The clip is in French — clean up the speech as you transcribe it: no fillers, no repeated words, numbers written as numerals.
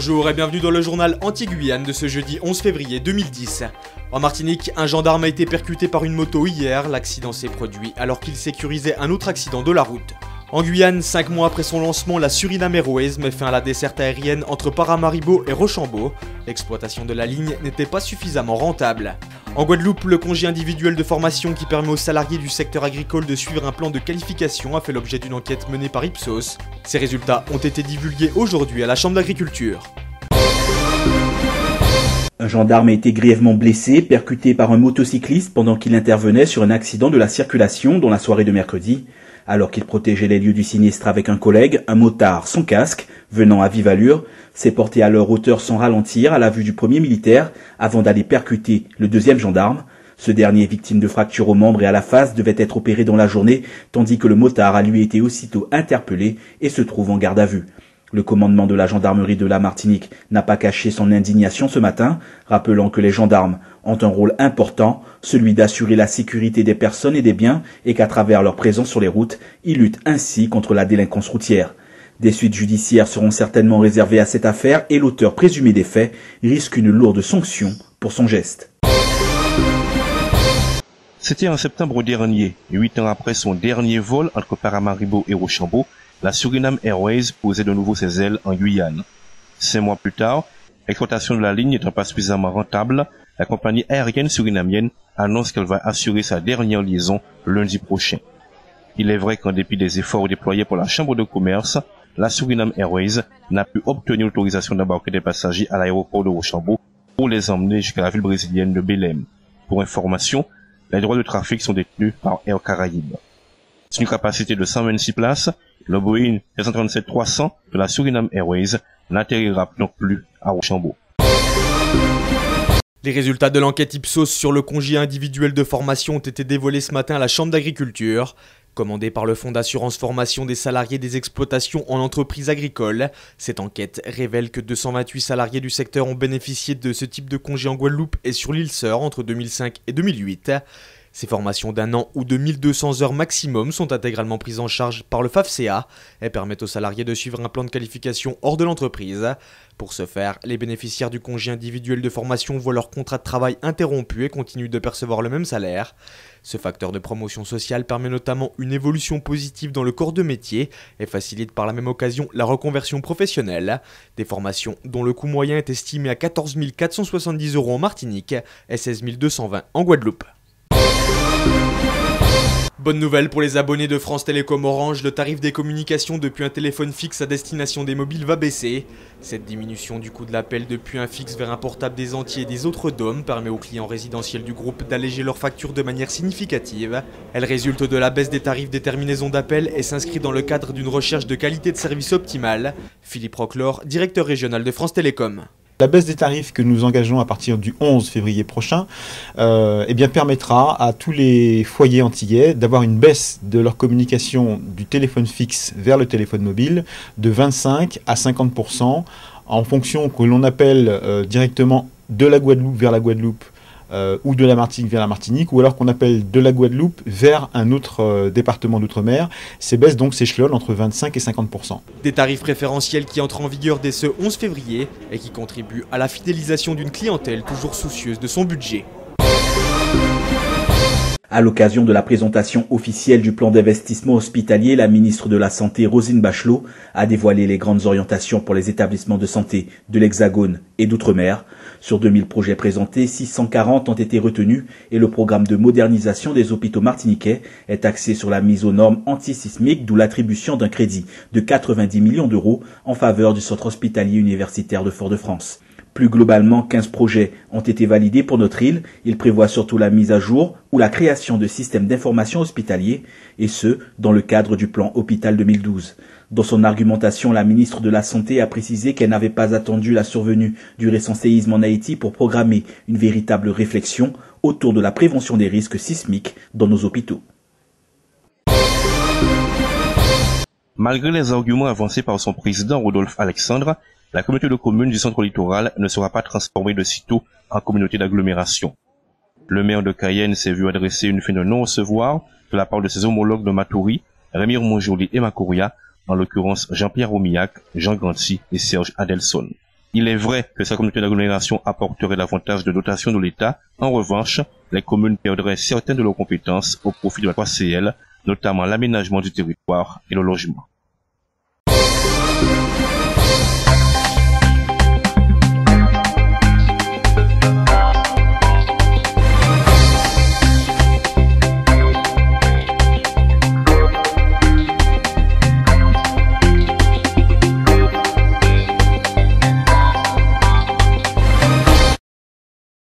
Bonjour et bienvenue dans le journal Anti-Guyane de ce jeudi 11 février 2010. En Martinique, un gendarme a été percuté par une moto hier. L'accident s'est produit alors qu'il sécurisait un autre accident de la route. En Guyane, 5 mois après son lancement, la Suriname Airways met fin à la desserte aérienne entre Paramaribo et Rochambeau. L'exploitation de la ligne n'était pas suffisamment rentable. En Guadeloupe, le congé individuel de formation qui permet aux salariés du secteur agricole de suivre un plan de qualification a fait l'objet d'une enquête menée par Ipsos. Ces résultats ont été divulgués aujourd'hui à la Chambre d'agriculture. Un gendarme a été grièvement blessé, percuté par un motocycliste pendant qu'il intervenait sur un accident de la circulation dans la soirée de mercredi. Alors qu'il protégeait les lieux du sinistre avec un collègue, un motard sans casque, venant à vive allure, s'est porté à leur hauteur sans ralentir à la vue du premier militaire avant d'aller percuter le deuxième gendarme. Ce dernier, victime de fractures aux membres et à la face, devait être opéré dans la journée, tandis que le motard a lui été aussitôt interpellé et se trouve en garde à vue. Le commandement de la gendarmerie de la Martinique n'a pas caché son indignation ce matin, rappelant que les gendarmes ont un rôle important, celui d'assurer la sécurité des personnes et des biens, et qu'à travers leur présence sur les routes, ils luttent ainsi contre la délinquance routière. Des suites judiciaires seront certainement réservées à cette affaire et l'auteur présumé des faits risque une lourde sanction pour son geste. C'était en septembre dernier, 8 ans après son dernier vol entre Paramaribo et Rochambeau, la Suriname Airways posait de nouveau ses ailes en Guyane. 5 mois plus tard, l'exploitation de la ligne n'étant pas suffisamment rentable, la compagnie aérienne surinamienne annonce qu'elle va assurer sa dernière liaison lundi prochain. Il est vrai qu'en dépit des efforts déployés pour la Chambre de commerce, la Suriname Airways n'a pu obtenir l'autorisation d'embarquer des passagers à l'aéroport de Rochambeau pour les emmener jusqu'à la ville brésilienne de Belém. Pour information, les droits de trafic sont détenus par Air Caraïbes. C'est une capacité de 126 places. Le Boeing 737-300 de la Suriname Airways n'atterrira donc plus à Rochambeau. Les résultats de l'enquête Ipsos sur le congé individuel de formation ont été dévoilés ce matin à la Chambre d'agriculture. Commandée par le Fonds d'assurance formation des salariés des exploitations en entreprise agricole, cette enquête révèle que 228 salariés du secteur ont bénéficié de ce type de congé en Guadeloupe et sur l'île Sœur entre 2005 et 2008. Ces formations d'un an ou de 1200 heures maximum sont intégralement prises en charge par le FAFCA et permettent aux salariés de suivre un plan de qualification hors de l'entreprise. Pour ce faire, les bénéficiaires du congé individuel de formation voient leur contrat de travail interrompu et continuent de percevoir le même salaire. Ce facteur de promotion sociale permet notamment une évolution positive dans le corps de métier et facilite par la même occasion la reconversion professionnelle. Des formations dont le coût moyen est estimé à 14 470 € en Martinique et 16 220 en Guadeloupe. Bonne nouvelle pour les abonnés de France Télécom Orange, le tarif des communications depuis un téléphone fixe à destination des mobiles va baisser. Cette diminution du coût de l'appel depuis un fixe vers un portable des Antilles et des autres DOM permet aux clients résidentiels du groupe d'alléger leurs factures de manière significative. Elle résulte de la baisse des tarifs des terminaisons d'appel et s'inscrit dans le cadre d'une recherche de qualité de service optimale. Philippe Roclor, directeur régional de France Télécom. La baisse des tarifs que nous engageons à partir du 11 février prochain permettra à tous les foyers antillais d'avoir une baisse de leur communication du téléphone fixe vers le téléphone mobile de 25 à 50% en fonction que l'on appelle directement de la Guadeloupe vers la Guadeloupe ou de la Martinique vers la Martinique, ou alors qu'on appelle de la Guadeloupe vers un autre département d'outre-mer. Ces baisses donc s'échelonnent entre 25 et 50%. Des tarifs préférentiels qui entrent en vigueur dès ce 11 février et qui contribuent à la fidélisation d'une clientèle toujours soucieuse de son budget. À l'occasion de la présentation officielle du plan d'investissement hospitalier, la ministre de la Santé, Roselyne Bachelot, a dévoilé les grandes orientations pour les établissements de santé de l'Hexagone et d'Outre-mer. Sur 2000 projets présentés, 640 ont été retenus et le programme de modernisation des hôpitaux martiniquais est axé sur la mise aux normes antisismiques, d'où l'attribution d'un crédit de 90 millions d'euros en faveur du centre hospitalier universitaire de Fort-de-France. Plus globalement, 15 projets ont été validés pour notre île. Ils prévoient surtout la mise à jour ou la création de systèmes d'information hospitaliers, et ce, dans le cadre du plan Hôpital 2012. Dans son argumentation, la ministre de la Santé a précisé qu'elle n'avait pas attendu la survenue du récent séisme en Haïti pour programmer une véritable réflexion autour de la prévention des risques sismiques dans nos hôpitaux. Malgré les arguments avancés par son président Rodolphe Alexandre, la communauté de communes du centre littoral ne sera pas transformée de sitôt en communauté d'agglomération. Le maire de Cayenne s'est vu adresser une fin de non-recevoir de la part de ses homologues de Matoury, Rémire Monjoli et Macouria, en l'occurrence Jean-Pierre Omillac, Jean Ganti et Serge Adelson. Il est vrai que sa communauté d'agglomération apporterait l'avantage de dotation de l'État. En revanche, les communes perdraient certaines de leurs compétences au profit de la 3CL, notamment l'aménagement du territoire et le logement.